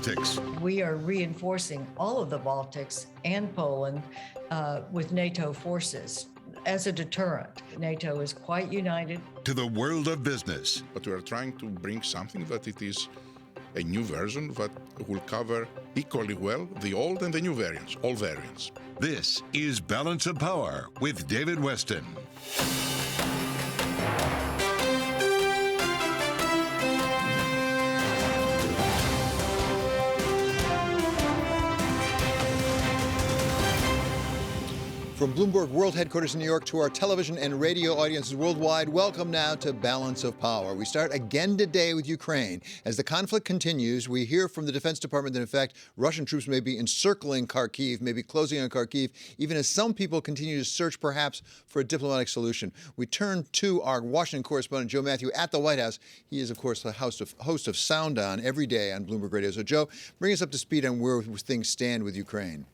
Baltics. We are reinforcing all of the Baltics and Poland with NATO forces as a deterrent. NATO is quite united. To the world of business. But we are trying to bring something that it is a new version that will cover equally well the old and the new variants, all variants. This is Balance of Power with David Westin. From Bloomberg World Headquarters in New York to our television and radio audiences worldwide, welcome now to Balance of Power. We start again today with Ukraine. As the conflict continues, we hear from the Defense Department that, in fact, Russian troops may be encircling Kharkiv, maybe closing on Kharkiv, even as some people continue to search, perhaps, for a diplomatic solution. We turn to our Washington correspondent, Joe Matthew, at the White House. He is, of course, the host of Sound On every day on Bloomberg Radio. So, Joe, bring us up to speed on where things stand with Ukraine.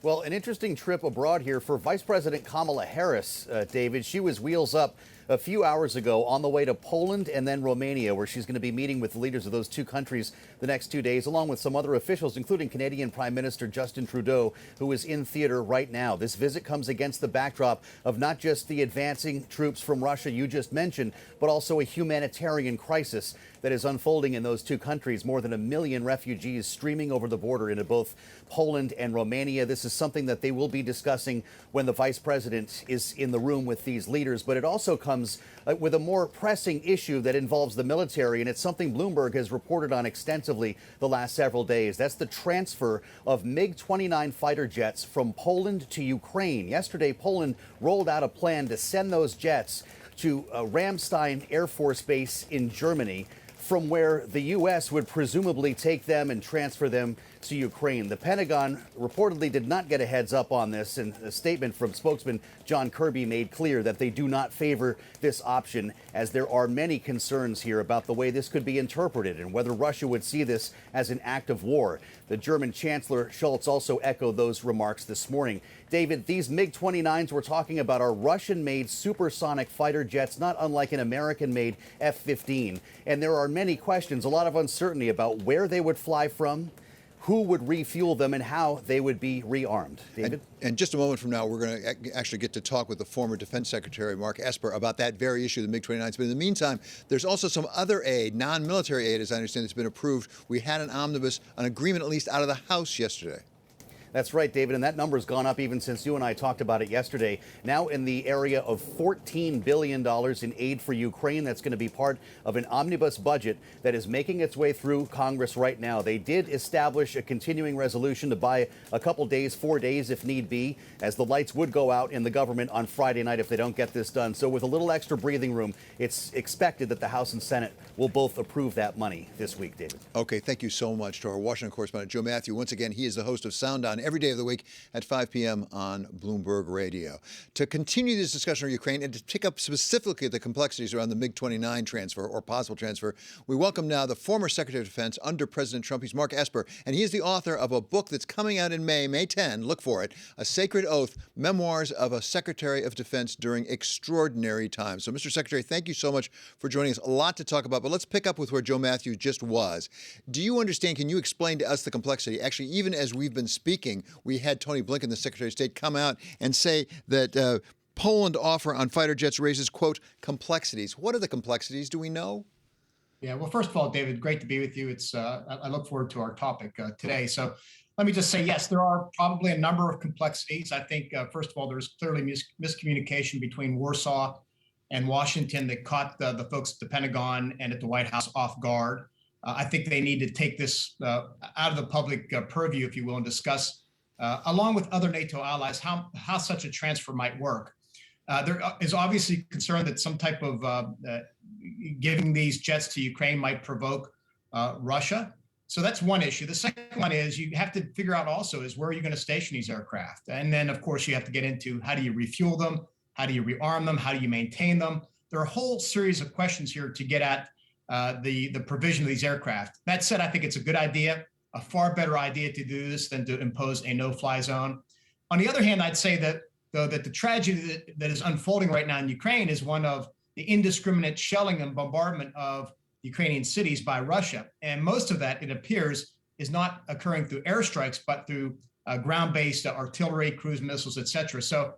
Well, an interesting trip abroad here for Vice President Kamala Harris, David. She was wheels up a few hours ago on the way to Poland and then Romania, where she's going to be meeting with the leaders of those two countries the next 2 days, along with some other officials, including Canadian Prime Minister Justin Trudeau, who is in theater right now. This visit comes against the backdrop of not just the advancing troops from Russia you just mentioned, but also a humanitarian crisis that is unfolding in those two countries. More than 1 million refugees streaming over the border into both Poland and Romania. This is something that they will be discussing when the vice president is in the room with these leaders. But it also comes with a more pressing issue that involves the military, and it's something Bloomberg has reported on extensively the last several days. That's the transfer of MiG-29 fighter jets from Poland to Ukraine. Yesterday, Poland rolled out a plan to send those jets to Ramstein Air Force Base in Germany, from where the U.S. would presumably take them and transfer them to Ukraine. The Pentagon reportedly did not get a heads up on this, and a statement from spokesman John Kirby made clear that they do not favor this option, as there are many concerns here about the way this could be interpreted and whether Russia would see this as an act of war. The German Chancellor Scholz also echoed those remarks this morning. David, these MiG-29s we're talking about are Russian-made supersonic fighter jets, not unlike an American-made F-15. And there are many questions, a lot of uncertainty about where they would fly from, who would refuel them, and how they would be rearmed. David? And just a moment from now, we're going to actually get to talk with the former Defense Secretary, Mark Esper, about that very issue, the MiG-29s. But in the meantime, there's also some other aid, non-military aid, as I understand, that's been approved. We had an omnibus, an agreement at least out of the House yesterday. That's right, David, and that number's gone up even since you and I talked about it yesterday. Now in the area of $14 billion in aid for Ukraine. That's going to be part of an omnibus budget that is making its way through Congress right now. They did establish a continuing resolution to buy a couple days, 4 days if need be, as the lights would go out in the government on Friday night if they don't get this done. So with a little extra breathing room, it's expected that the House and Senate will both approve that money this week, David. Okay, thank you so much to our Washington correspondent, Joe Matthew. Once again, he is the host of Sound On every day of the week at 5 p.m. on Bloomberg Radio. To continue this discussion on Ukraine and to pick up specifically the complexities around the MiG-29 transfer or possible transfer, we welcome now the former Secretary of Defense under President Trump. He's Mark Esper, and he is the author of a book that's coming out in May 10, look for it, A Sacred Oath, Memoirs of a Secretary of Defense During Extraordinary Times. So, Mr. Secretary, thank you so much for joining us. A lot to talk about, but let's pick up with where Joe Matthew just was. Do you understand, can you explain to us the complexity? Actually, even as we've been speaking, we had Tony Blinken, the Secretary of State, come out and say that Poland offer on fighter jets raises, quote, complexities. What are the complexities? Do we know? Yeah, well, first of all, David, great to be with you. I look forward to our topic today. So let me just say, yes, there are probably a number of complexities. I think, first of all, there's clearly miscommunication between Warsaw and Washington that caught the folks at the Pentagon and at the White House off guard. I think they need to take this out of the public purview, if you will, and discuss along with other NATO allies, how such a transfer might work. There is obviously concern that some type of giving these jets to Ukraine might provoke Russia. So that's one issue. The second one is you have to figure out also is where are you going to station these aircraft? And then, of course, you have to get into how do you refuel them? How do you rearm them? How do you maintain them? There are a whole series of questions here to get at the provision of these aircraft. That said, I think it's a good idea. A far better idea to do this than to impose a no-fly zone. On the other hand, I'd say that, though, that the tragedy that is unfolding right now in Ukraine is one of the indiscriminate shelling and bombardment of Ukrainian cities by Russia. And most of that, it appears, is not occurring through airstrikes, but through ground-based artillery, cruise missiles, et cetera. So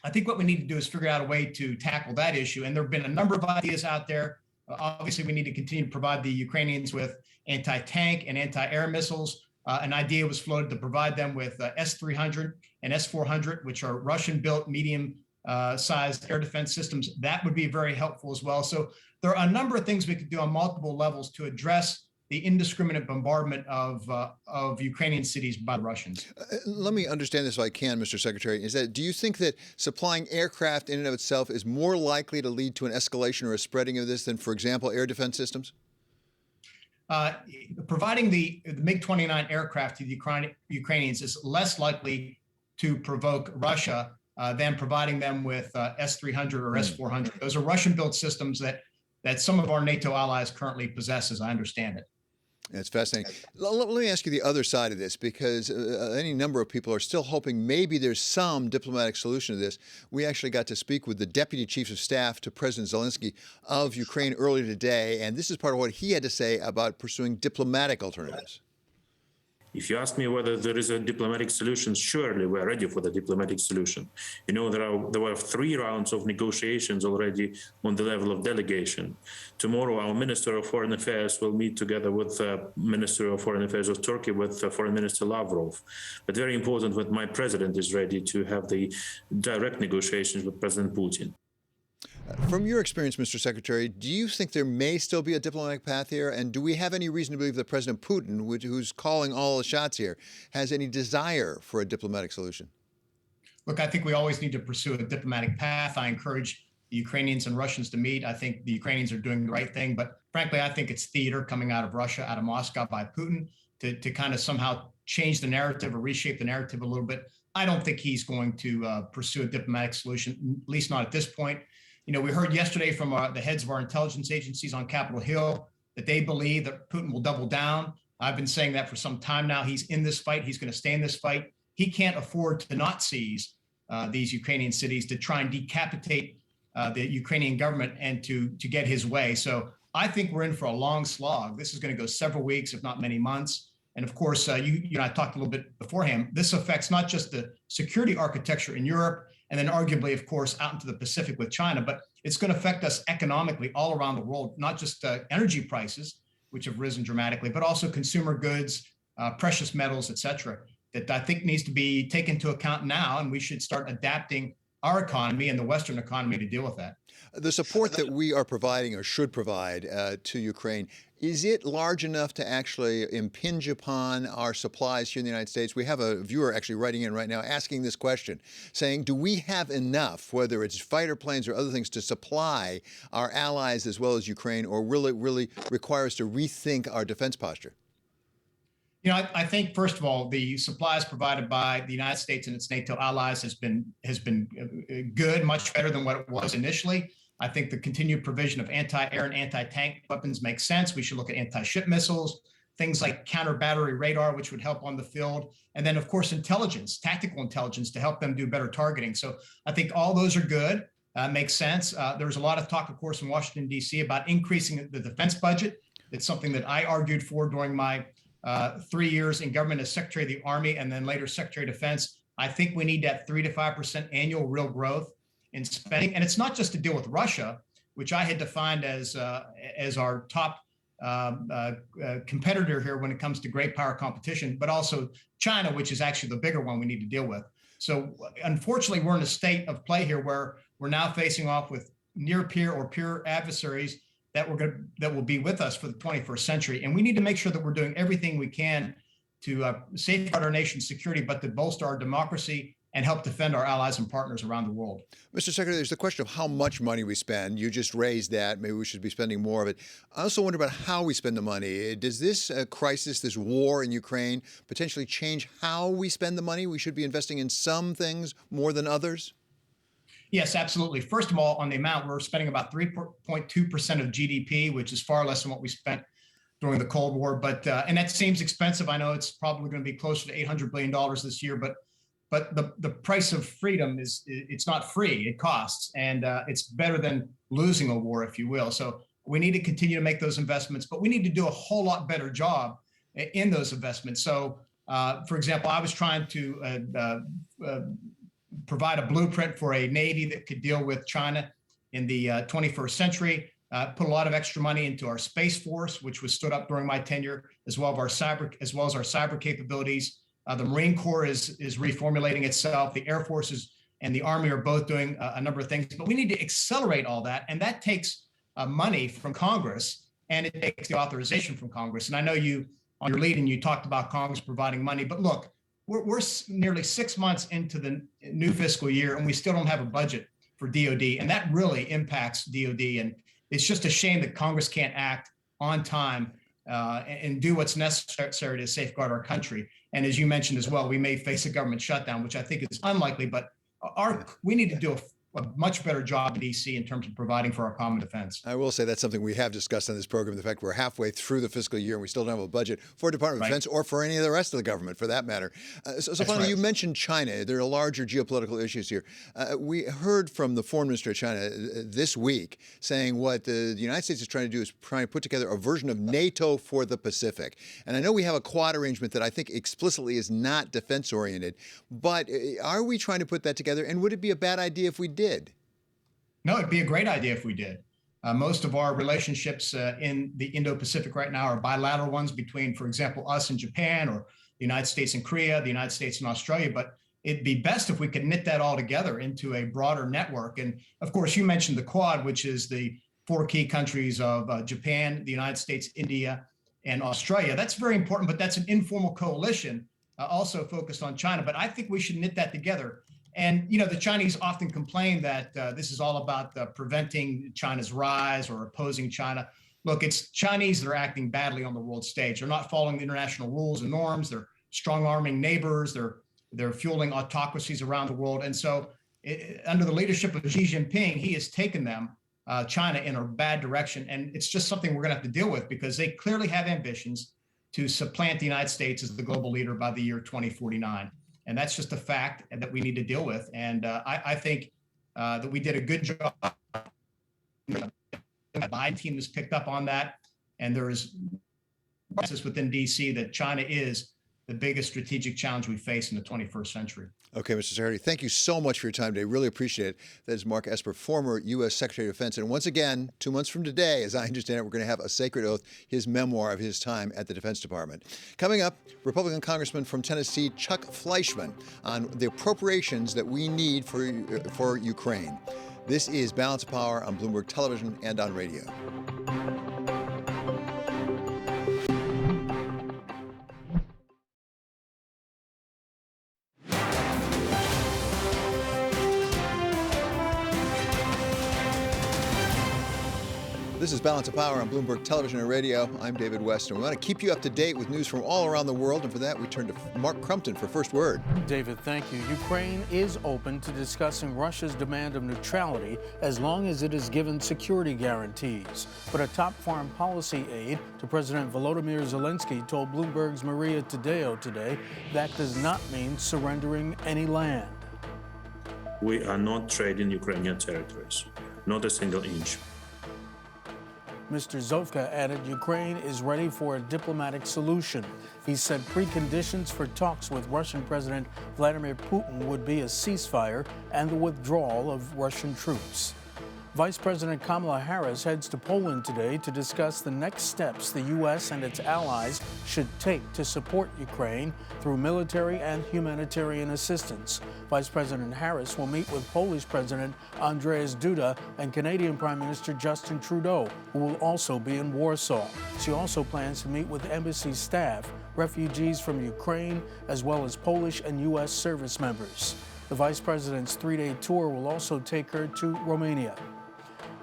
I think what we need to do is figure out a way to tackle that issue. And there have been a number of ideas out there. Obviously, we need to continue to provide the Ukrainians with anti-tank and anti-air missiles. An idea was floated to provide them with S-300 and S-400, which are Russian-built medium-sized air defense systems. That would be very helpful as well. So there are a number of things we could do on multiple levels to address the indiscriminate bombardment of Ukrainian cities by the Russians. Let me understand this if I can, Mr. Secretary. Do you think that supplying aircraft in and of itself is more likely to lead to an escalation or a spreading of this than, for example, air defense systems? Providing the MiG-29 aircraft to the Ukrainians is less likely to provoke Russia than providing them with S-300 or S-400. Those are Russian-built systems that some of our NATO allies currently possess, as I understand it. That's fascinating. Let me ask you the other side of this, because any number of people are still hoping maybe there's some diplomatic solution to this. We actually got to speak with the Deputy Chief of Staff to President Zelensky of Ukraine earlier today, and this is part of what he had to say about pursuing diplomatic alternatives. If you ask me whether there is a diplomatic solution, surely we're ready for the diplomatic solution. You know, there were 3 rounds of negotiations already on the level of delegation. Tomorrow, our Minister of Foreign Affairs will meet together with the Minister of Foreign Affairs of Turkey, with Foreign Minister Lavrov. But very important that my president is ready to have the direct negotiations with President Putin. From your experience, Mr. Secretary, do you think there may still be a diplomatic path here? And do we have any reason to believe that President Putin, who's calling all the shots here, has any desire for a diplomatic solution? Look, I think we always need to pursue a diplomatic path. I encourage the Ukrainians and Russians to meet. I think the Ukrainians are doing the right thing. But frankly, I think it's theater coming out of Russia, out of Moscow by Putin to kind of somehow change the narrative or reshape the narrative a little bit. I don't think he's going to pursue a diplomatic solution, at least not at this point. You know, we heard yesterday from the heads of our intelligence agencies on Capitol Hill that they believe that Putin will double down. I've been saying that for some time now. He's in this fight. He's going to stay in this fight. He can't afford to not seize these Ukrainian cities, to try and decapitate the Ukrainian government and to get his way. So I think we're in for a long slog. This is going to go several weeks, if not many months. And of course, you and I talked a little bit beforehand. This affects not just the security architecture in Europe, and then arguably, of course, out into the Pacific with China, but it's going to affect us economically all around the world, not just energy prices, which have risen dramatically, but also consumer goods, precious metals, et cetera, that I think needs to be taken into account now, and we should start adapting our economy and the Western economy to deal with that. The support that we are providing or should provide to Ukraine, is it large enough to actually impinge upon our supplies here in the United States? We have a viewer actually writing in right now asking this question, saying, do we have enough, whether it's fighter planes or other things, to supply our allies as well as Ukraine, or will it really require us to rethink our defense posture? You know, I think, first of all, the supplies provided by the United States and its NATO allies has been good, much better than what it was initially. I think the continued provision of anti-air and anti-tank weapons makes sense. We should look at anti-ship missiles, things like counter-battery radar, which would help on the field. And then, of course, intelligence, tactical intelligence to help them do better targeting. So I think all those are good, makes sense. There was a lot of talk, of course, in Washington, D.C. about increasing the defense budget. It's something that I argued for during my 3 years in government as Secretary of the Army and then later Secretary of Defense. I think we need that 3 to 5% annual real growth in spending. And it's not just to deal with Russia, which I had defined as our top competitor here when it comes to great power competition, but also China, which is actually the bigger one we need to deal with. So unfortunately, we're in a state of play here where we're now facing off with near peer or peer adversaries that will be with us for the 21st century. And we need to make sure that we're doing everything we can to safeguard our nation's security, but to bolster our democracy and help defend our allies and partners around the world. Mr. Secretary, there's the question of how much money we spend. You just raised that. Maybe we should be spending more of it. I also wonder about how we spend the money. Does this crisis, this war in Ukraine, potentially change how we spend the money? We should be investing in some things more than others? Yes, absolutely. First of all, on the amount, we're spending about 3.2% of GDP, which is far less than what we spent during the Cold War. But and that seems expensive. I know it's probably going to be closer to $800 billion this year, but the price of freedom it's not free. It costs, and it's better than losing a war, if you will. So we need to continue to make those investments, but we need to do a whole lot better job in those investments. So, for example, I was trying to provide a blueprint for a Navy that could deal with China in the 21st century. Put a lot of extra money into our Space Force, which was stood up during my tenure, as well as our cyber capabilities. The Marine Corps is reformulating itself. The Air Force and the Army are both doing a number of things, but we need to accelerate all that, and that takes money from Congress, and it takes the authorization from Congress. And I know you, on your lead, and you talked about Congress providing money, but look, we're nearly 6 months into the new fiscal year, and we still don't have a budget for DoD, and that really impacts DoD. And it's just a shame that Congress can't act on time and do what's necessary to safeguard our country. And as you mentioned as well, we may face a government shutdown, which I think is unlikely, but we need to do a much better job in DC in terms of providing for our common defense. I will say that's something we have discussed on this program, the fact we're halfway through the fiscal year and we still don't have a budget for Department of Defense or for any of the rest of the government for that matter. So finally, you mentioned China. There are larger geopolitical issues here. We heard from the foreign minister of China this week saying what the United States is trying to do is try and put together a version of NATO for the Pacific. And I know we have a Quad arrangement that I think explicitly is not defense oriented, but are we trying to put that together? And would it be a bad idea if we did? No, it'd be a great idea if we did. Most of our relationships in the Indo-Pacific right now are bilateral ones between, for example, us and Japan, or the United States and Korea, the United States and Australia. But it'd be best if we could knit that all together into a broader network. And of course, you mentioned the Quad, which is the 4 key countries of Japan, the United States, India, and Australia. That's very important, but that's an informal coalition also focused on China. But I think we should knit that together. And, you know, the Chinese often complain that this is all about preventing China's rise or opposing China. Look, it's Chinese that are acting badly on the world stage. They're not following the international rules and norms. They're strong-arming neighbors. They're fueling autocracies around the world. And so under the leadership of Xi Jinping, he has taken them, China, in a bad direction. And it's just something we're going to have to deal with, because they clearly have ambitions to supplant the United States as the global leader by the year 2049. And that's just a fact that we need to deal with. And I think that we did a good job. The Biden team has picked up on that. And there is consensus within DC that China is the biggest strategic challenge we face in the 21st century. Okay, Mr. Secretary, thank you so much for your time today. Really appreciate it. That is Mark Esper, former U.S. Secretary of Defense. And once again, 2 months from today, as I understand it, we're going to have a sacred oath, his memoir of his time at the Defense Department. Coming up, Republican Congressman from Tennessee, Chuck Fleschmann, on the appropriations that we need for Ukraine. This is Balance of Power on Bloomberg Television and on radio. This is Balance of Power on Bloomberg Television and Radio. I'm David Westin. We want to keep you up to date with news from all around the world, and for that, we turn to Mark Crumpton for First Word. David, thank you. Ukraine is open to discussing Russia's demand of neutrality as long as it is given security guarantees. But a top foreign policy aide to President Volodymyr Zelensky told Bloomberg's Maria Tadeo today that does not mean surrendering any land. We are not trading Ukrainian territories, not a single inch. Mr. Zovka added Ukraine is ready for a diplomatic solution. He said preconditions for talks with Russian President Vladimir Putin would be a ceasefire and the withdrawal of Russian troops. Vice President Kamala Harris heads to Poland today to discuss the next steps the U.S. and its allies should take to support Ukraine through military and humanitarian assistance. Vice President Harris will meet with Polish President Andrzej Duda and Canadian Prime Minister Justin Trudeau, who will also be in Warsaw. She also plans to meet with embassy staff, refugees from Ukraine, as well as Polish and U.S. service members. The Vice President's 3-day tour will also take her to Romania.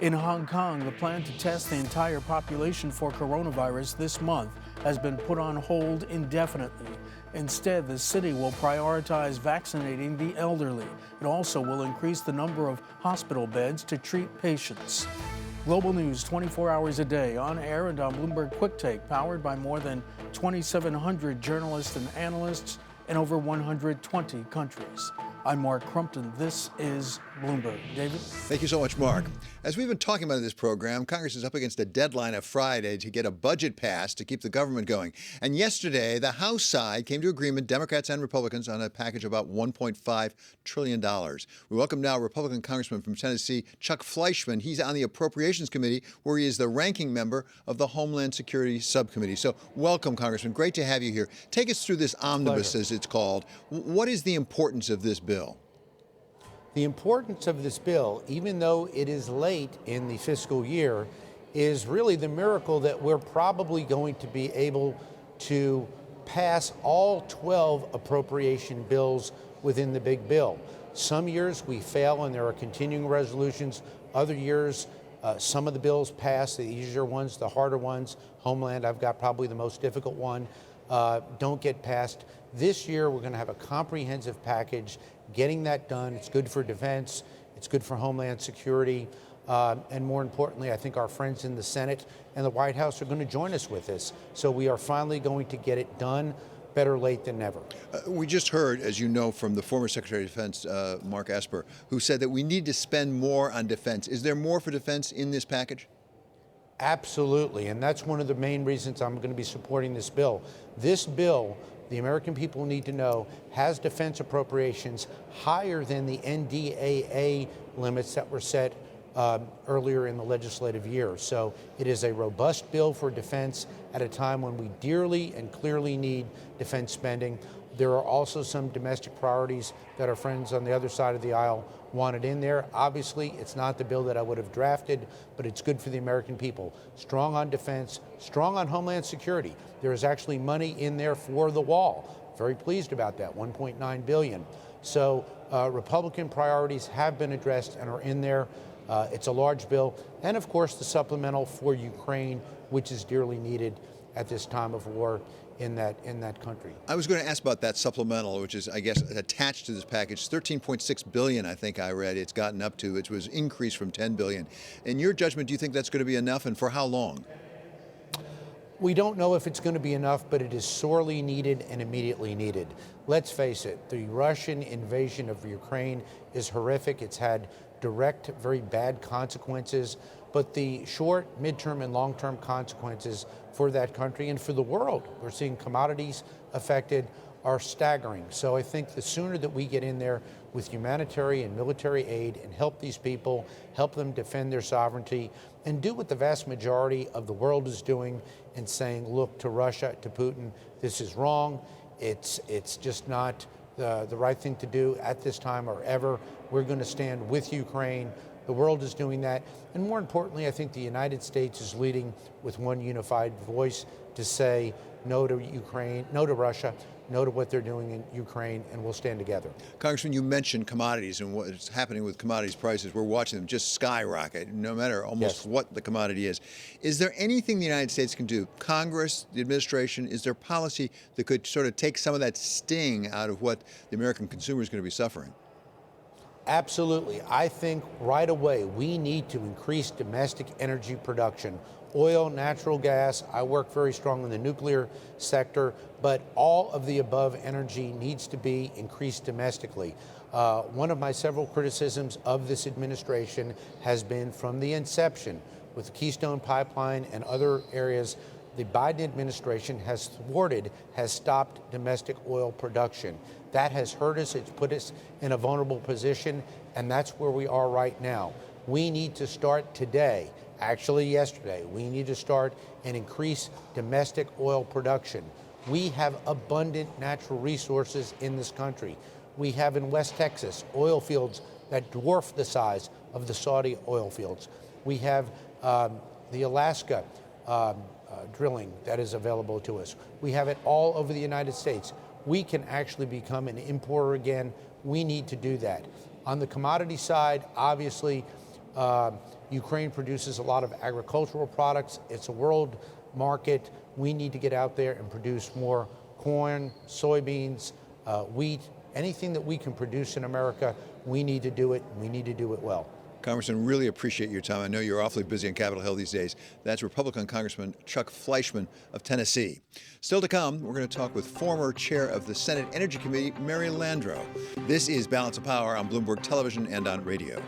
In Hong Kong, the plan to test the entire population for coronavirus this month has been put on hold indefinitely. Instead, the city will prioritize vaccinating the elderly. It also will increase the number of hospital beds to treat patients. Global news 24 hours a day, on air and on Bloomberg Quick Take, powered by more than 2,700 journalists and analysts in over 120 countries. I'm Mark Crumpton. This is Bloomberg. David? Thank you so much, Mark. As we've been talking about in this program, Congress is up against a deadline of Friday to get a budget passed to keep the government going. And yesterday, the House side came to agreement, Democrats and Republicans, on a package of about $1.5 trillion. We welcome now Republican Congressman from Tennessee, Chuck Fleschmann. He's on the Appropriations Committee, where he is the ranking member of the Homeland Security Subcommittee. So welcome, Congressman. Great to have you here. Take us through this omnibus, as it's called. What is the importance of this bill? The importance of this bill, even though it is late in the fiscal year, is really the miracle that we're probably going to be able to pass all 12 appropriation bills within the big bill. Some years we fail and there are continuing resolutions. Other years, some of the bills pass, the easier ones, the harder ones. Homeland, I've got probably the most difficult one, don't get passed. This year, we're going to have a comprehensive package. Getting that done, it's good for defense, it's good for Homeland Security, and more importantly, I think our friends in the Senate and the White House are going to join us with this. So we are finally going to get it done. Better late than never. We just heard, as you know, from the former Secretary of Defense, Mark Esper, who said that we need to spend more on defense. Is there more for defense in this package? Absolutely, and that's one of the main reasons I'm going to be supporting this bill. This bill, the American people need to know, has defense appropriations higher than the NDAA limits that were set earlier in the legislative year. So it is a robust bill for defense at a time when we dearly and clearly need defense spending. There are also some domestic priorities that our friends on the other side of the aisle wanted in there. Obviously, it's not the bill that I would have drafted, but it's good for the American people. Strong on defense, strong on Homeland Security. There is actually money in there for the wall. Very pleased about that, $1.9 billion. So Republican priorities have been addressed and are in there. It's a large bill. And of course, the supplemental for Ukraine, which is dearly needed at this time of war in that country. I was going to ask about that supplemental, which is, I guess, attached to this package. $13.6 billion, I think I read it's gotten up to, which was increased from $10 billion. In your judgment, do you think that's going to be enough, and for how long? We don't know if it's going to be enough, but it is sorely needed and immediately needed. Let's face it, the Russian invasion of Ukraine is horrific. It's had direct, very bad consequences, but the short, midterm, and long-term consequences for that country and for the world, we're seeing commodities affected, are staggering. So I think the sooner that we get in there with humanitarian and military aid and help these people, help them defend their sovereignty, and do what the vast majority of the world is doing and saying, look, to Russia, to Putin, this is wrong. It's just not the right thing to do at this time or ever. We're going to stand with Ukraine. The world is doing that. And more importantly, I think the United States is leading with one unified voice to say no to Ukraine, no to Russia, no to what they're doing in Ukraine, and we'll stand together. Congressman, you mentioned commodities and what's happening with commodities prices. We're watching them just skyrocket, no matter almost what the commodity is. Is there anything the United States can do, Congress, the administration, is there policy that could sort of take some of that sting out of what the American consumer is going to be suffering? Absolutely. I think right away we need to increase domestic energy production. Oil, natural gas, I work very strong in the nuclear sector, but all of the above energy needs to be increased domestically. One of my several criticisms of this administration has been from the inception with the Keystone Pipeline and other areas. The Biden administration has stopped domestic oil production. That has hurt us, it's put us in a vulnerable position, and that's where we are right now. We need to start today, actually yesterday, we need to start and increase domestic oil production. We have abundant natural resources in this country. We have in West Texas oil fields that dwarf the size of the Saudi oil fields. We have the Alaska drilling that is available to us. We have it all over the United States. We can actually become an importer again. We need to do that. On the commodity side, obviously, Ukraine produces a lot of agricultural products. It's a world market. We need to get out there and produce more corn, soybeans, wheat, anything that we can produce in America. We need to do it. We need to do it well. Congressman, really appreciate your time. I know you're awfully busy on Capitol Hill these days. That's Republican Congressman Chuck Fleschmann of Tennessee. Still to come, we're going to talk with former chair of the Senate Energy Committee, Mary Landrieu. This is Balance of Power on Bloomberg Television and on radio.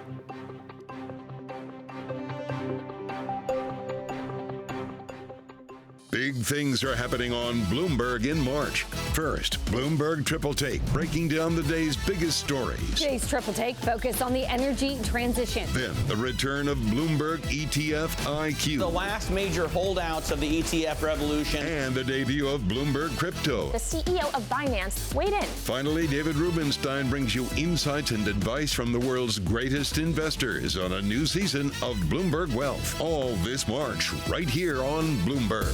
Big things are happening on Bloomberg in March. First, Bloomberg Triple Take, breaking down the day's biggest stories. Today's Triple Take focused on the energy transition. Then, the return of Bloomberg ETF IQ. The last major holdouts of the ETF revolution. And the debut of Bloomberg Crypto. The CEO of Binance weighed in. Finally, David Rubenstein brings you insights and advice from the world's greatest investors on a new season of Bloomberg Wealth. All this March, right here on Bloomberg.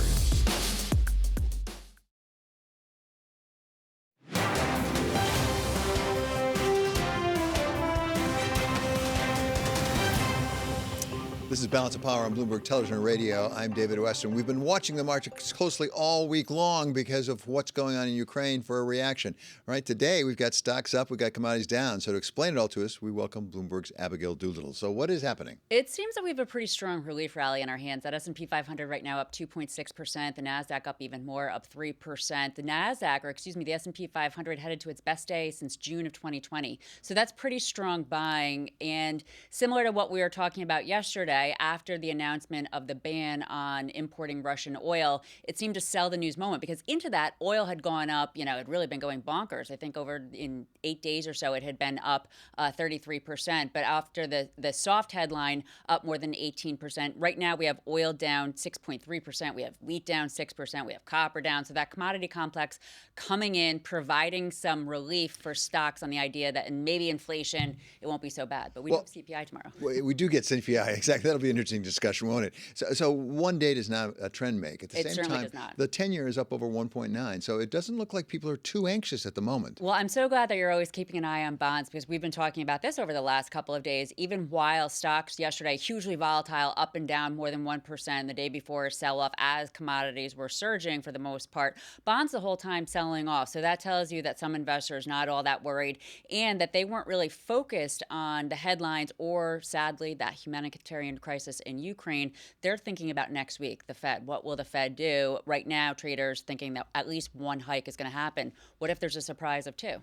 This is Balance of Power on Bloomberg Television and Radio. I'm David Westin. We've been watching the march closely all week long because of what's going on in Ukraine for a reaction. Right today, we've got stocks up, we've got commodities down. So to explain it all to us, we welcome Bloomberg's Abigail Doolittle. So what is happening? It seems that we have a pretty strong relief rally in our hands. That S&P 500 right now up 2.6%. The NASDAQ up even more, up 3%. The S&P 500 headed to its best day since June of 2020. So that's pretty strong buying. And similar to what we were talking about yesterday, after the announcement of the ban on importing Russian oil, it seemed to sell the news moment because into that, oil had gone up, it had really been going bonkers. I think over in 8 days or so, it had been up 33%. But after the soft headline, up more than 18%. Right now, we have oil down 6.3%. We have wheat down 6%. We have copper down. So that commodity complex coming in, providing some relief for stocks on the idea that and maybe inflation, it won't be so bad. But we do have CPI tomorrow. We do get CPI, exactly. That'll be an interesting discussion, won't it? So one day does not a trend make. At the same time, does not. The 10-year is up over 1.9. So it doesn't look like people are too anxious at the moment. Well, I'm so glad that you're always keeping an eye on bonds because we've been talking about this over the last couple of days. Even while stocks yesterday, hugely volatile, up and down more than 1%. The day before, sell-off as commodities were surging for the most part. Bonds the whole time selling off. So that tells you that some investors not all that worried and that they weren't really focused on the headlines or, sadly, that humanitarian crisis in Ukraine. They're thinking about next week, the Fed. What will the Fed do? Right now, traders thinking that at least one hike is going to happen. What if there's a surprise of two?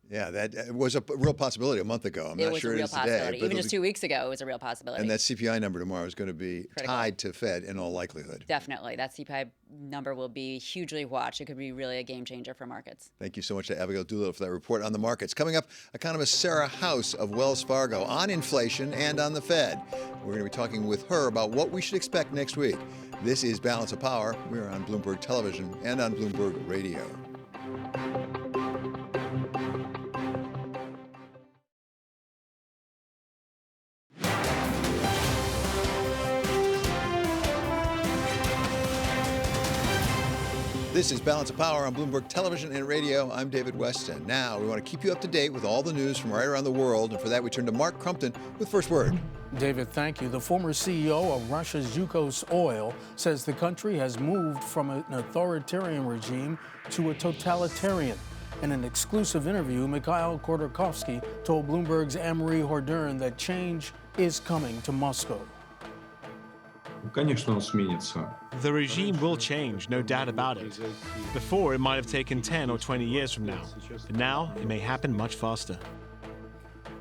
Yeah, that was a real possibility a month ago. I'm not sure it is today. Even just 2 weeks ago, it was a real possibility. And that CPI number tomorrow is going to be tied to Fed in all likelihood. Definitely. That CPI number will be hugely watched. It could be really a game changer for markets. Thank you so much to Abigail Doolittle for that report on the markets. Coming up, economist Sarah House of Wells Fargo on inflation and on the Fed. We're going to be talking with her about what we should expect next week. This is Balance of Power. We're on Bloomberg Television and on Bloomberg Radio. This is Balance of Power on Bloomberg Television and Radio. I'm David Westin. Now, we want to keep you up to date with all the news from right around the world. And for that, we turn to Mark Crumpton with First Word. David, thank you. The former CEO of Russia's Yukos Oil says the country has moved from an authoritarian regime to a totalitarian. In an exclusive interview, Mikhail Khodorkovsky told Bloomberg's Anne-Marie Hordern that change is coming to Moscow. The regime will change, no doubt about it. Before, it might have taken 10 or 20 years from now, but now it may happen much faster.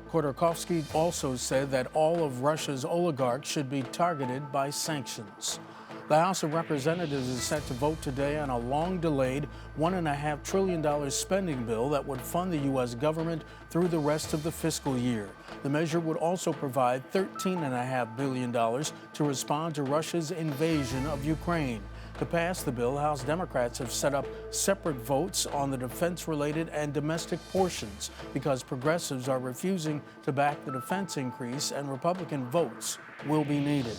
Khodorkovsky also said that all of Russia's oligarchs should be targeted by sanctions. The House of Representatives is set to vote today on a long-delayed $1.5 trillion spending bill that would fund the U.S. government through the rest of the fiscal year. The measure would also provide $13.5 billion to respond to Russia's invasion of Ukraine. To pass the bill, House Democrats have set up separate votes on the defense-related and domestic portions because progressives are refusing to back the defense increase and Republican votes will be needed.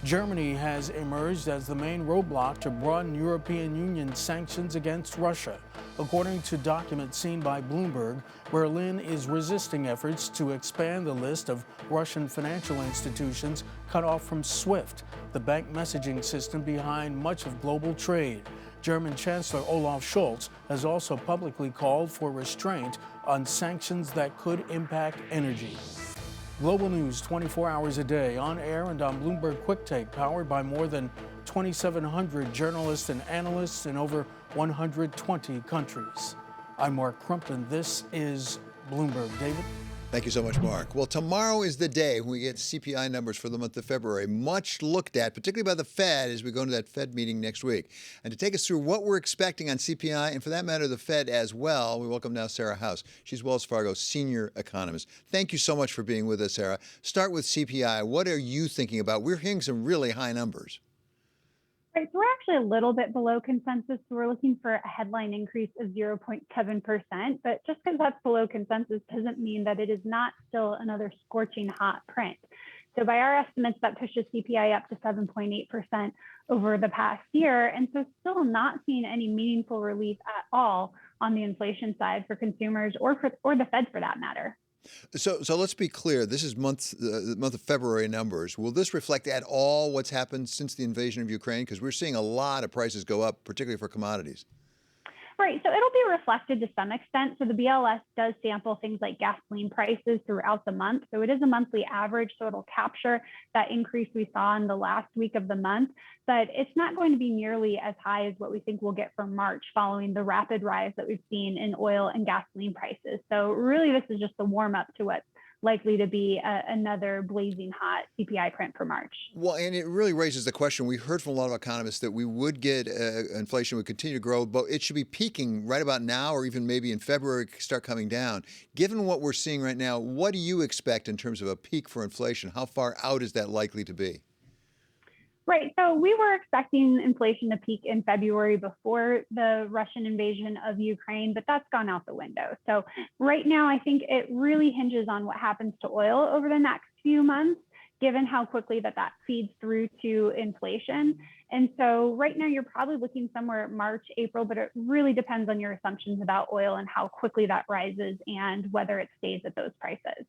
Germany has emerged as the main roadblock to broaden European Union sanctions against Russia. According to documents seen by Bloomberg, Berlin is resisting efforts to expand the list of Russian financial institutions cut off from SWIFT, the bank messaging system behind much of global trade. German Chancellor Olaf Scholz has also publicly called for restraint on sanctions that could impact energy. Global news 24 hours a day, on air and on Bloomberg Quick Take, powered by more than 2,700 journalists and analysts in over 120 countries. I'm Mark Crumpton. This is Bloomberg. David? Thank you so much, Mark. Well, tomorrow is the day when we get CPI numbers for the month of February, much looked at, particularly by the Fed, as we go into that Fed meeting next week. And to take us through what we're expecting on CPI, and for that matter, the Fed as well, we welcome now Sarah House. She's Wells Fargo's senior economist. Thank you so much for being with us, Sarah. Start with CPI. What are you thinking about? We're hearing some really high numbers. Right, so we're actually a little bit below consensus. So we're looking for a headline increase of 0.7%. But just because that's below consensus doesn't mean that it is not still another scorching hot print. So by our estimates, that pushes CPI up to 7.8% over the past year. And so still not seeing any meaningful relief at all on the inflation side for consumers or the Fed for that matter. So let's be clear. This is the month of February numbers. Will this reflect at all what's happened since the invasion of Ukraine? Because we're seeing a lot of prices go up, particularly for commodities. Right, so it'll be reflected to some extent. So the BLS does sample things like gasoline prices throughout the month. So it is a monthly average, so it'll capture that increase we saw in the last week of the month. But it's not going to be nearly as high as what we think we'll get for March following the rapid rise that we've seen in oil and gasoline prices. So really, this is just a warm up to what's likely to be another blazing hot CPI print for March. Well, and it really raises the question. We heard from a lot of economists that we would get inflation would continue to grow, but it should be peaking right about now or even maybe in February start coming down. Given what we're seeing right now, what do you expect in terms of a peak for inflation? How far out is that likely to be? Right. So we were expecting inflation to peak in February before the Russian invasion of Ukraine, but that's gone out the window. So right now, I think it really hinges on what happens to oil over the next few months, given how quickly that feeds through to inflation. And so right now, you're probably looking somewhere March, April, but it really depends on your assumptions about oil and how quickly that rises and whether it stays at those prices.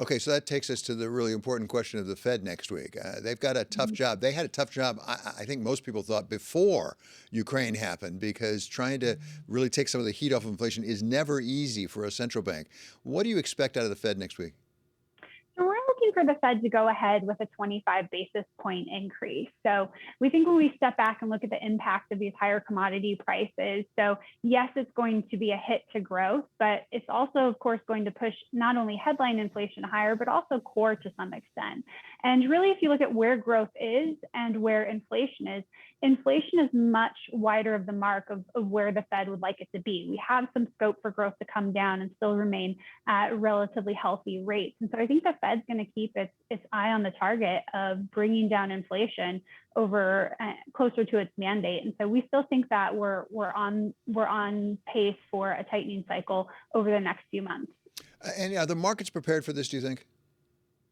Okay, so that takes us to the really important question of the Fed next week. They've got a tough job. They had a tough job, I think most people thought, before Ukraine happened, because trying to really take some of the heat off of inflation is never easy for a central bank. What do you expect out of the Fed next week? So we're looking for the Fed to go ahead with a 25 basis point increase. So we think when we step back and look at the impact of these higher commodity prices, so yes, it's going to be a hit to growth, but it's also, of course, going to push not only headline inflation higher, but also core to some extent. And really, if you look at where growth is and where inflation is much wider of the mark of where the Fed would like it to be. We have some scope for growth to come down and still remain at relatively healthy rates. And so I think the Fed's going to keep its eye on the target of bringing down inflation over closer to its mandate. And so we still think that we're on pace for a tightening cycle over the next few months. And are the markets prepared for this, do you think?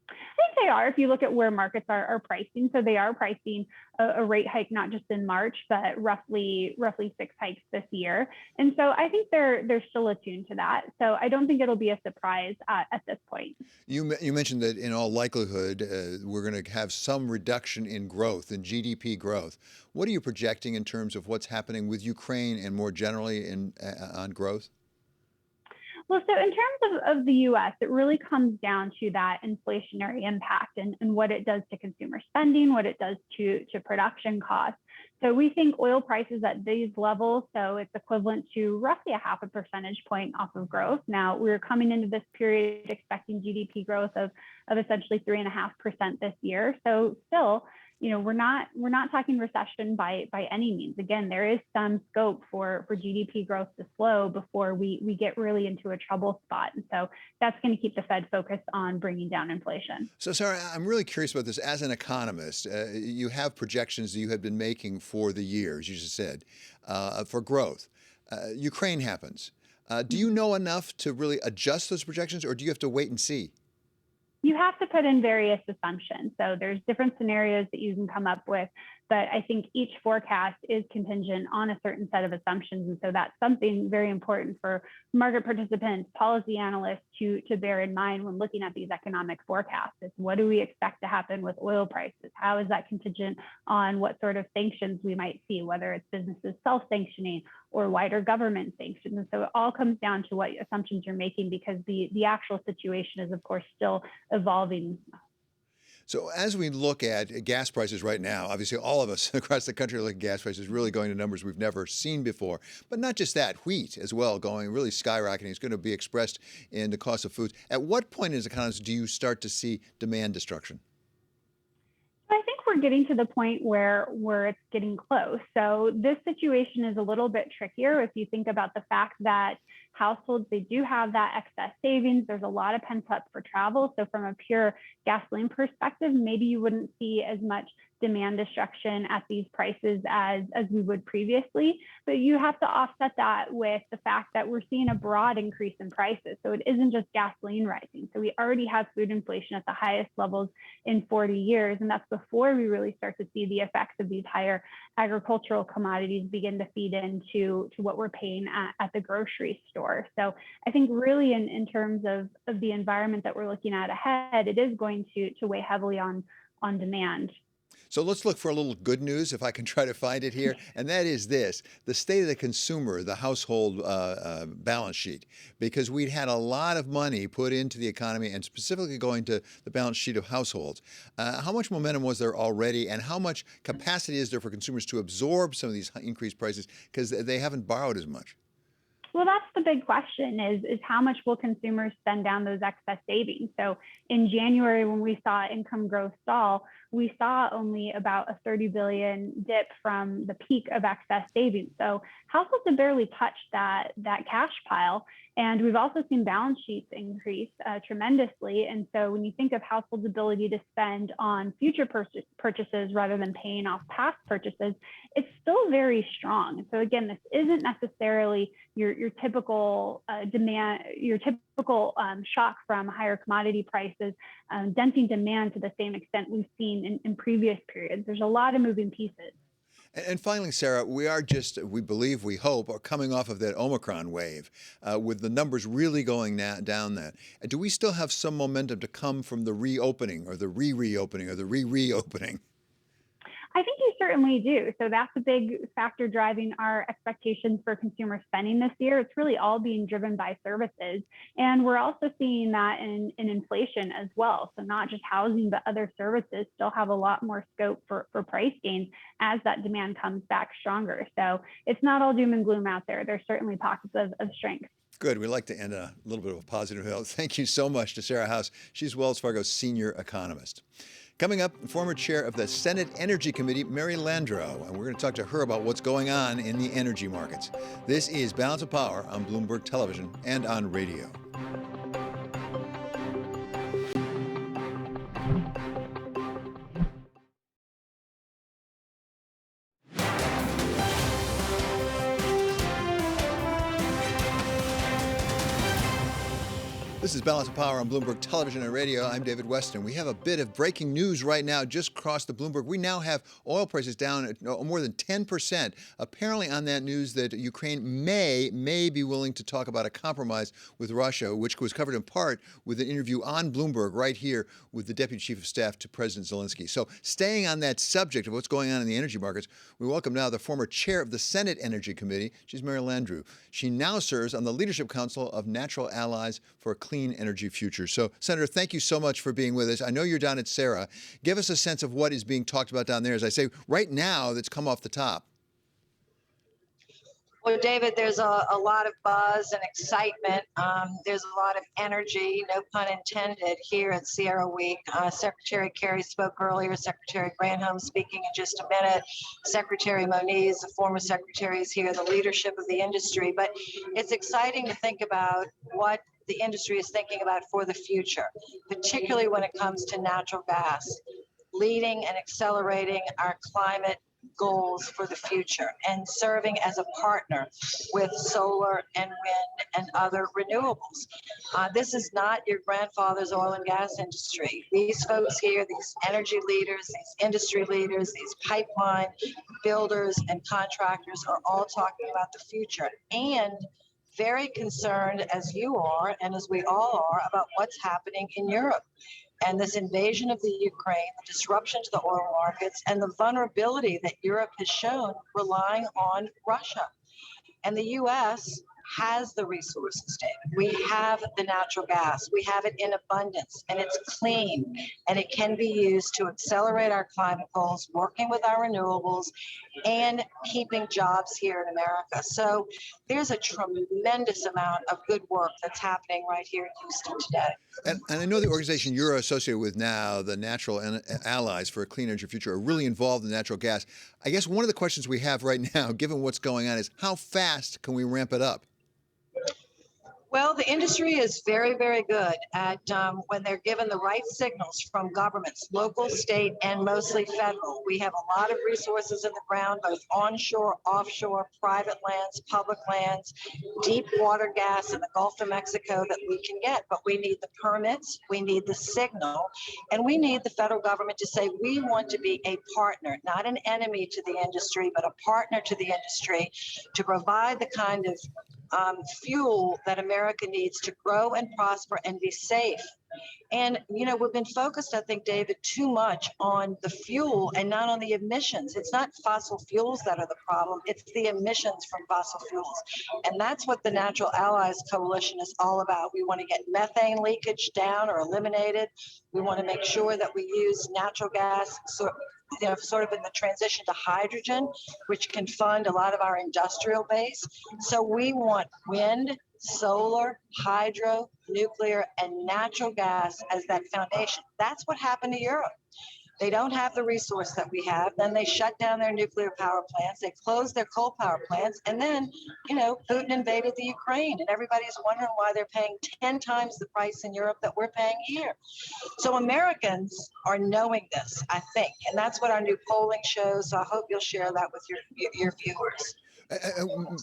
I think they are, if you look at where markets are pricing. So they are pricing a rate hike, not just in March, but roughly 6 hikes this year. And so I think they're still attuned to that. So I don't think it'll be a surprise at this point. You mentioned that in all likelihood, we're going to have some reduction in growth, in GDP growth. What are you projecting in terms of what's happening with Ukraine and more generally on growth? Well, so in terms of the U.S., it really comes down to that inflationary impact and what it does to consumer spending, what it does to production costs. So we think oil prices at these levels, so it's equivalent to roughly a 0.5 percentage point off of growth. Now, we're coming into this period expecting GDP growth of essentially 3.5% this year. So still, we're not talking recession by any means. Again, there is some scope for GDP growth to slow before we get really into a trouble spot. And so that's going to keep the Fed focused on bringing down inflation. So, Sarah, I'm really curious about this. As an economist, you have projections that you have been making for the years, you just said, for growth. Ukraine happens. Do you know enough to really adjust those projections, or do you have to wait and see? You have to put in various assumptions. So there's different scenarios that you can come up with. But I think each forecast is contingent on a certain set of assumptions. And so that's something very important for market participants, policy analysts to bear in mind when looking at these economic forecasts. Is what do we expect to happen with oil prices? How is that contingent on what sort of sanctions we might see, whether it's businesses self-sanctioning or wider government sanctions? And so it all comes down to what assumptions you're making, because the actual situation is, of course, still evolving. So as we look at gas prices right now, obviously all of us across the country are looking at gas prices really going to numbers we've never seen before. But not just that, wheat as well going really skyrocketing. It's going to be expressed in the cost of foods. At what point as economists do you start to see demand destruction? I think we're getting to the point where it's getting close. So this situation is a little bit trickier if you think about the fact that households, they do have that excess savings. There's a lot of pent up for travel. So from a pure gasoline perspective, maybe you wouldn't see as much demand destruction at these prices as we would previously, but you have to offset that with the fact that we're seeing a broad increase in prices. So it isn't just gasoline rising. So we already have food inflation at the highest levels in 40 years. And that's before we really start to see the effects of these higher agricultural commodities begin to feed into what we're paying at the grocery store. So I think really in terms of the environment that we're looking at ahead, it is going to weigh heavily on demand. So let's look for a little good news, if I can try to find it here, and that is this: the state of the consumer, the household balance sheet, because we'd had a lot of money put into the economy and specifically going to the balance sheet of households. How much momentum was there already, and how much capacity is there for consumers to absorb some of these increased prices because they haven't borrowed as much? Well, that's the big question is how much will consumers spend down those excess savings? So in January, when we saw income growth stall, we saw only about a 30 billion dip from the peak of excess savings. So households have barely touched that cash pile. And we've also seen balance sheets increase tremendously. And so when you think of households' ability to spend on future purchases rather than paying off past purchases, it's still very strong. So again, this isn't necessarily your typical demand, your typical shock from higher commodity prices, denting demand to the same extent we've seen in previous periods. There's a lot of moving pieces. And finally, Sarah, we believe, we hope, are coming off of that Omicron wave with the numbers really going down that. Do we still have some momentum to come from the reopening or the reopening or the reopening? I think you certainly do. So that's a big factor driving our expectations for consumer spending this year. It's really all being driven by services. And we're also seeing that in inflation as well. So not just housing, but other services still have a lot more scope for price gains as that demand comes back stronger. So it's not all doom and gloom out there. There's certainly pockets of strength. Good. We'd like to end a little bit of a positive note. Thank you so much to Sarah House. She's Wells Fargo's senior economist. Coming up, former chair of the Senate Energy Committee, Mary Landrieu, and we're going to talk to her about what's going on in the energy markets. This is Balance of Power on Bloomberg Television and on radio. This is Balance of Power on Bloomberg Television and Radio. I'm David Westin. We have a bit of breaking news right now just across the Bloomberg. We now have oil prices down at more than 10%. Apparently on that news that Ukraine may be willing to talk about a compromise with Russia, which was covered in part with an interview on Bloomberg right here with the Deputy Chief of Staff to President Zelensky. So staying on that subject of what's going on in the energy markets, we welcome now the former chair of the Senate Energy Committee. She's Mary Landrieu. She now serves on the Leadership Council of Natural Allies for a Clean Energy Future. So, Senator, thank you so much for being with us. I know you're down at Sarah. Give us a sense of what is being talked about down there. As I say, right now, that's come off the top. Well, David, there's a lot of buzz and excitement. There's a lot of energy, no pun intended, here at Sierra Week. Secretary Kerry spoke earlier, Secretary Granholm speaking in just a minute. Secretary Moniz, the former secretary, is here, the leadership of the industry. But it's exciting to think about what the industry is thinking about for the future, particularly when it comes to natural gas, leading and accelerating our climate goals for the future and serving as a partner with solar and wind and other renewables. This is not your grandfather's oil and gas industry. These folks here, these energy leaders, these industry leaders, these pipeline builders and contractors are all talking about the future and very concerned, as you are and as we all are, about what's happening in Europe. And this invasion of the Ukraine, the disruption to the oil markets, and the vulnerability that Europe has shown relying on Russia. And the U.S. has the resources, David. We have the natural gas. We have it in abundance, and it's clean, and it can be used to accelerate our climate goals, working with our renewables, and keeping jobs here in America. So there's a tremendous amount of good work that's happening right here in Houston today. And I know the organization you're associated with now, the Natural Allies for a Clean Energy Future, are really involved in natural gas. I guess one of the questions we have right now, given what's going on, is how fast can we ramp it up? Well, the industry is very, very good at when they're given the right signals from governments, local, state, and mostly federal. We have a lot of resources in the ground, both onshore, offshore, private lands, public lands, deep water gas in the Gulf of Mexico that we can get. But we need the permits, we need the signal, and we need the federal government to say we want to be a partner, not an enemy to the industry, but a partner to the industry to provide the kind of fuel that America needs to grow and prosper and be safe. And, you know, we've been focused, I think, David, too much on the fuel and not on the emissions. It's not fossil fuels that are the problem. It's the emissions from fossil fuels. And that's what the Natural Allies Coalition is all about. We want to get methane leakage down or eliminated. We want to make sure that we use natural gas sort of in the transition to hydrogen, which can fund a lot of our industrial base. So we want wind, solar, hydro, nuclear, and natural gas as that foundation. That's what happened to Europe. They don't have the resource that we have. Then they shut down their nuclear power plants. They closed their coal power plants. And then, you know, Putin invaded the Ukraine. And everybody's wondering why they're paying 10 times the price in Europe that we're paying here. So Americans are knowing this, I think. And that's what our new polling shows. So I hope you'll share that with your viewers.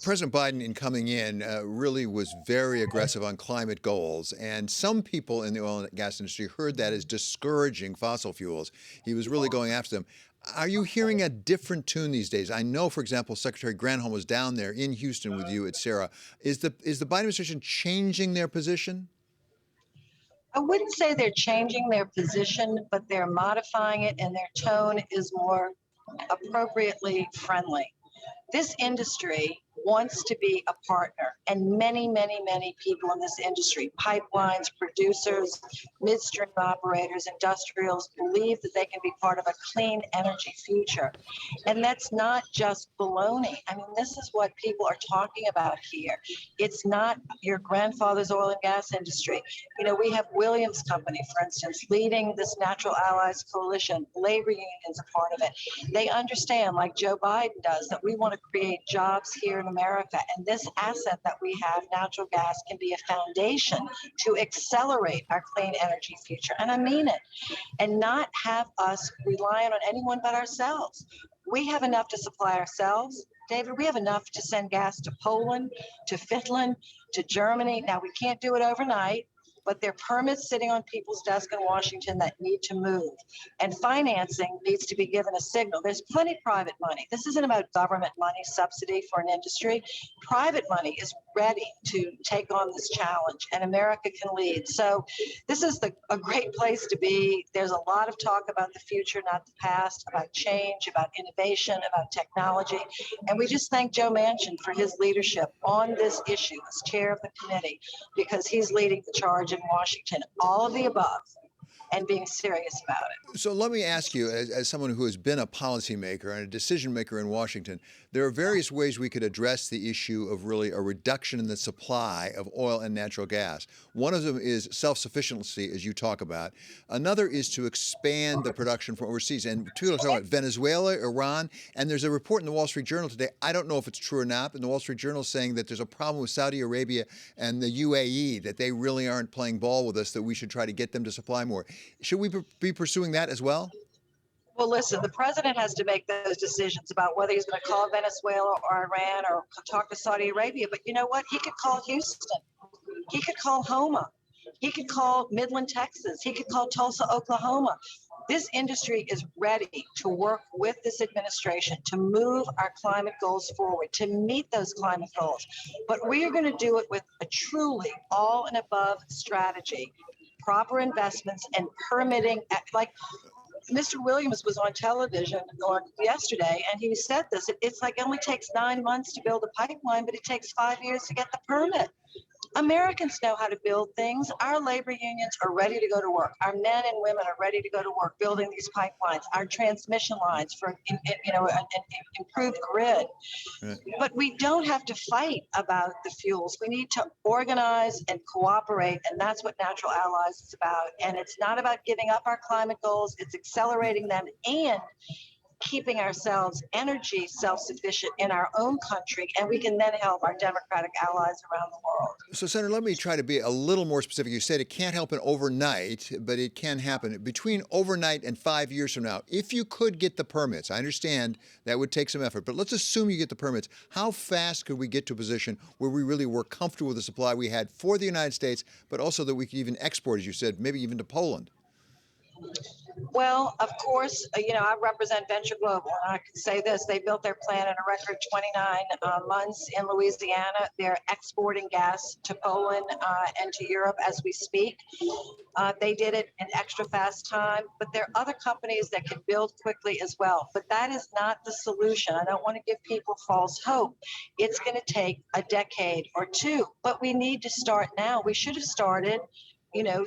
President Biden, in coming in, really was very aggressive on climate goals. And some people in the oil and gas industry heard that as discouraging fossil fuels. He was really going after them. Are you hearing a different tune these days? I know, for example, Secretary Granholm was down there in Houston with you at Sarah. Is the Biden administration changing their position? I wouldn't say they're changing their position, but they're modifying it, and their tone is more appropriately friendly. This industry wants to be a partner, and many, many, many people in this industry, pipelines, producers, midstream operators, industrials, believe that they can be part of a clean energy future. And that's not just baloney. I mean, this is what people are talking about here. It's not your grandfather's oil and gas industry. You know, we have Williams Company, for instance, leading this Natural Allies Coalition. Labor unions are part of it. They understand, like Joe Biden does, that we want to create jobs here in America. And this asset that we have, natural gas, can be a foundation to accelerate our clean energy future. And I mean it. And not have us relying on anyone but ourselves. We have enough to supply ourselves. David, we have enough to send gas to Poland, to Finland, to Germany. Now, we can't do it overnight, but there are permits sitting on people's desks in Washington that need to move. And financing needs to be given a signal. There's plenty of private money. This isn't about government money, subsidy for an industry. Private money is ready to take on this challenge, and America can lead. So this is a great place to be. There's a lot of talk about the future, not the past, about change, about innovation, about technology. And we just thank Joe Manchin for his leadership on this issue as chair of the committee, because he's leading the charge in Washington. All of the above, and being serious about it. So let me ask you, as someone who has been a policymaker and a decision maker in Washington, there are various ways we could address the issue of really a reduction in the supply of oil and natural gas. One of them is self-sufficiency, as you talk about. Another is to expand the production from overseas. And people are talking about Venezuela, Iran, and there's a report in the Wall Street Journal today. I don't know if it's true or not, but the Wall Street Journal is saying that there's a problem with Saudi Arabia and the UAE, that they really aren't playing ball with us, that we should try to get them to supply more. Should we be pursuing that as well? Well, listen, the president has to make those decisions about whether he's going to call Venezuela or Iran or talk to Saudi Arabia. But you know what? He could call Houston. He could call Homa. He could call Midland, Texas. He could call Tulsa, Oklahoma. This industry is ready to work with this administration to move our climate goals forward, to meet those climate goals. But we are going to do it with a truly all and above strategy, proper investments and permitting. Like Mr. Williams was on television yesterday, and he said this. It's like it only takes 9 months to build a pipeline, but it takes 5 years to get the permit. Americans know how to build things. Our labor unions are ready to go to work. Our men and women are ready to go to work building these pipelines, our transmission lines for an improved grid. Right. But we don't have to fight about the fuels. We need to organize and cooperate, and that's what Natural Allies is about. And it's not about giving up our climate goals. It's accelerating them and keeping ourselves energy self-sufficient in our own country, and we can then help our democratic allies around the world. So, Senator, let me try to be a little more specific. You said it can't happen overnight, but it can happen. Between overnight and 5 years from now, if you could get the permits, I understand that would take some effort, but let's assume you get the permits. How fast could we get to a position where we really were comfortable with the supply we had for the United States, but also that we could even export, as you said, maybe even to Poland? Well, of course, I represent Venture Global, and I can say this. They built their plant in a record 29 months in Louisiana. They're exporting gas to Poland and to Europe as we speak. They did it in extra fast time, but there are other companies that can build quickly as well. But that is not the solution. I don't want to give people false hope. It's going to take a decade or two, but we need to start now. We should have started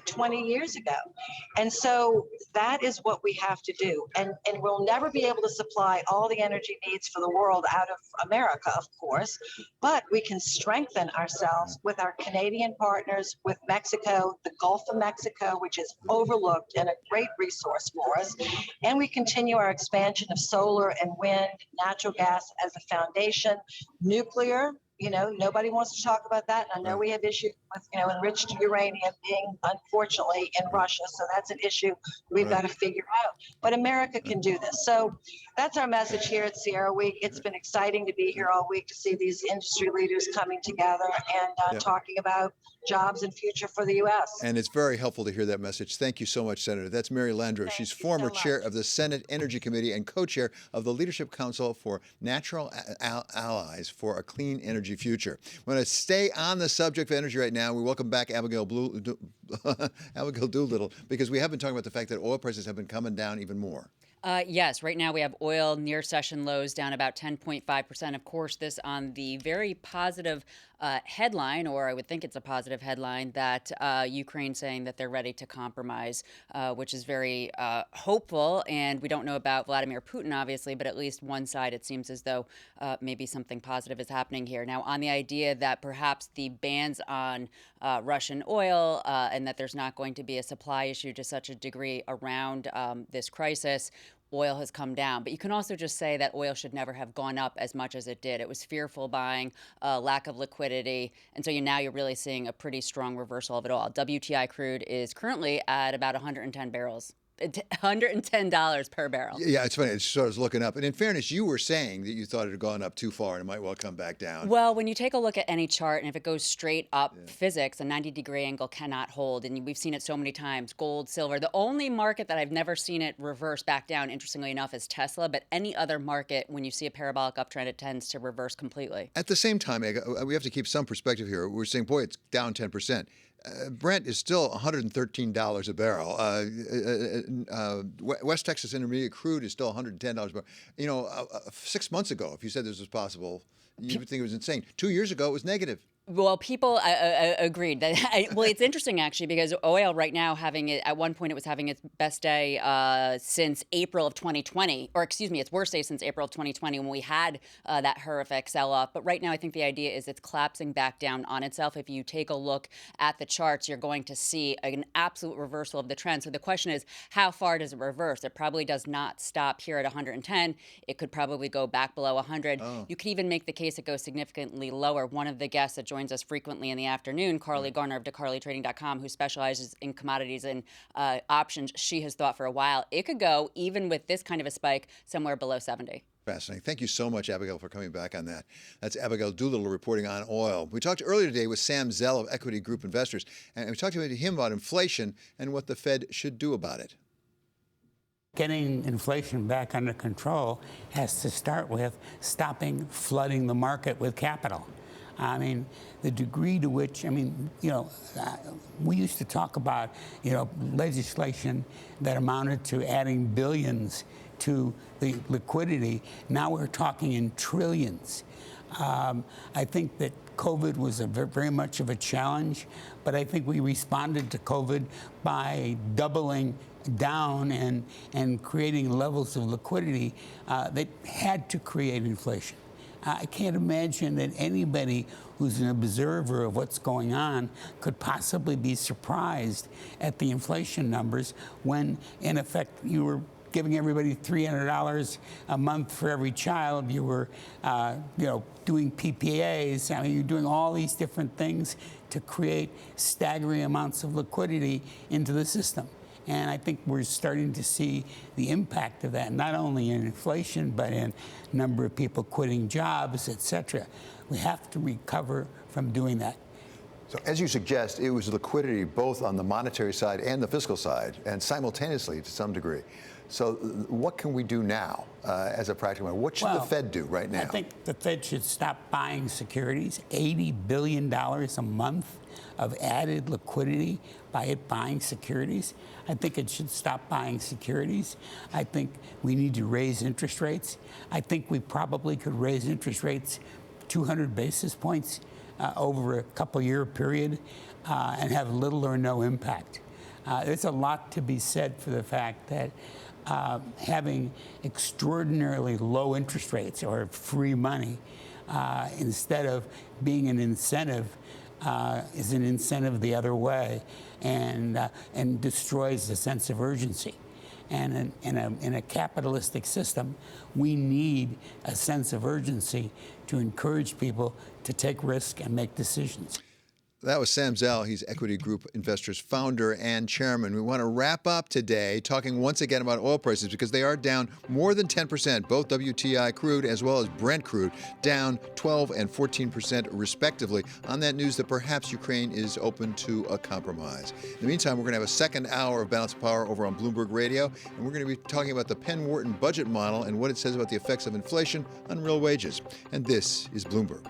20 years ago. And so that is what we have to do. And we'll never be able to supply all the energy needs for the world out of America, of course, but we can strengthen ourselves with our Canadian partners, with Mexico, the Gulf of Mexico, which is overlooked and a great resource for us. And we continue our expansion of solar and wind, natural gas as a foundation, nuclear. Nobody wants to talk about that. And I know we have issues with, enriched uranium being, unfortunately, in Russia. So that's an issue we've got to figure out. But America can do this. So that's our message here at Sierra Week. It's been exciting to be here all week to see these industry leaders coming together and talking about jobs and future for the U.S. And it's very helpful to hear that message. Thank you so much, Senator. That's Mary Landrieu. She's former chair of the Senate Energy Committee and co-chair of the Leadership Council for Natural Allies for a Clean Energy Future. We're going to stay on the subject of energy right now. We welcome back Abigail Doolittle, because we have been talking about the fact that oil prices have been coming down even more. Yes, right now we have oil near session lows down about 10.5%. Of course, this on the very positive headline, or I would think it's a positive headline, that Ukraine saying that they're ready to compromise, which is very hopeful. And we don't know about Vladimir Putin, obviously, but at least one side, it seems as though maybe something positive is happening here. Now, on the idea that perhaps the bans on Russian oil and that there's not going to be a supply issue to such a degree around this crisis, oil has come down. But you can also just say that oil should never have gone up as much as it did. It was fearful buying, lack of liquidity. And so now you're really seeing a pretty strong reversal of it all. WTI crude is currently at about 110 barrels. $110 per barrel. Yeah, it's funny. I was looking up. And in fairness, you were saying that you thought it had gone up too far and it might well come back down. Well, when you take a look at any chart, and if it goes straight up, physics, a 90-degree angle cannot hold. And we've seen it so many times, gold, silver. The only market that I've never seen it reverse back down, interestingly enough, is Tesla. But any other market, when you see a parabolic uptrend, it tends to reverse completely. At the same time, we have to keep some perspective here. We're saying, boy, it's down 10%. Brent is still $113 a barrel. West Texas Intermediate crude is still $110 a barrel. 6 months ago, if you said this was possible, you would think it was insane. 2 years ago, it was negative. Well, people agreed. Well, it's interesting, actually, because oil right now at one point, it was having its best day since April of 2020, or excuse me, its worst day since April of 2020 when we had that horrific sell-off. But right now, I think the idea is it's collapsing back down on itself. If you take a look at the charts, you're going to see an absolute reversal of the trend. So the question is, how far does it reverse? It probably does not stop here at 110. It could probably go back below 100. Oh. You could even make the case it goes significantly lower. One of the guests that joins us frequently in the afternoon, Carly Garner of DeCarlyTrading.com, who specializes in commodities and options. She has thought for a while it could go, even with this kind of a spike, somewhere below 70. Fascinating. Thank you so much, Abigail, for coming back on that. That's Abigail Doolittle reporting on oil. We talked earlier today with Sam Zell of Equity Group Investors, and we talked to him about inflation and what the Fed should do about it. Getting inflation back under control has to start with stopping flooding the market with capital. I mean, the degree to which, we used to talk about, legislation that amounted to adding billions to the liquidity. Now we're talking in trillions. I think that COVID was very much of a challenge, but I think we responded to COVID by doubling down and creating levels of liquidity that had to create inflation. I can't imagine that anybody who's an observer of what's going on could possibly be surprised at the inflation numbers when, in effect, you were giving everybody $300 a month for every child. You were, doing PPAs. I mean, you're doing all these different things to create staggering amounts of liquidity into the system. And I think we're starting to see the impact of that, not only in inflation, but in number of people quitting jobs, et cetera. We have to recover from doing that. So as you suggest, it was liquidity both on the monetary side and the fiscal side, and simultaneously to some degree. So what can we do now as a practical matter? What should the Fed do right now? I think the Fed should stop buying securities. $80 billion a month of added liquidity by it buying securities. I think it should stop buying securities. I think we need to raise interest rates. I think we probably could raise interest rates 200 basis points over a couple-year period and have little or no impact. There's a lot to be said for the fact that having extraordinarily low interest rates or free money instead of being an incentive is an incentive the other way and destroys the sense of urgency. And in a capitalistic system, we need a sense of urgency to encourage people to take risk and make decisions. That was Sam Zell. He's Equity Group Investors founder and chairman. We want to wrap up today talking once again about oil prices because they are down more than 10%, both WTI crude as well as Brent crude, down 12 and 14% respectively, on that news that perhaps Ukraine is open to a compromise. In the meantime, we're going to have a second hour of Balance of Power over on Bloomberg Radio, and we're going to be talking about the Penn-Wharton budget model and what it says about the effects of inflation on real wages. And this is Bloomberg.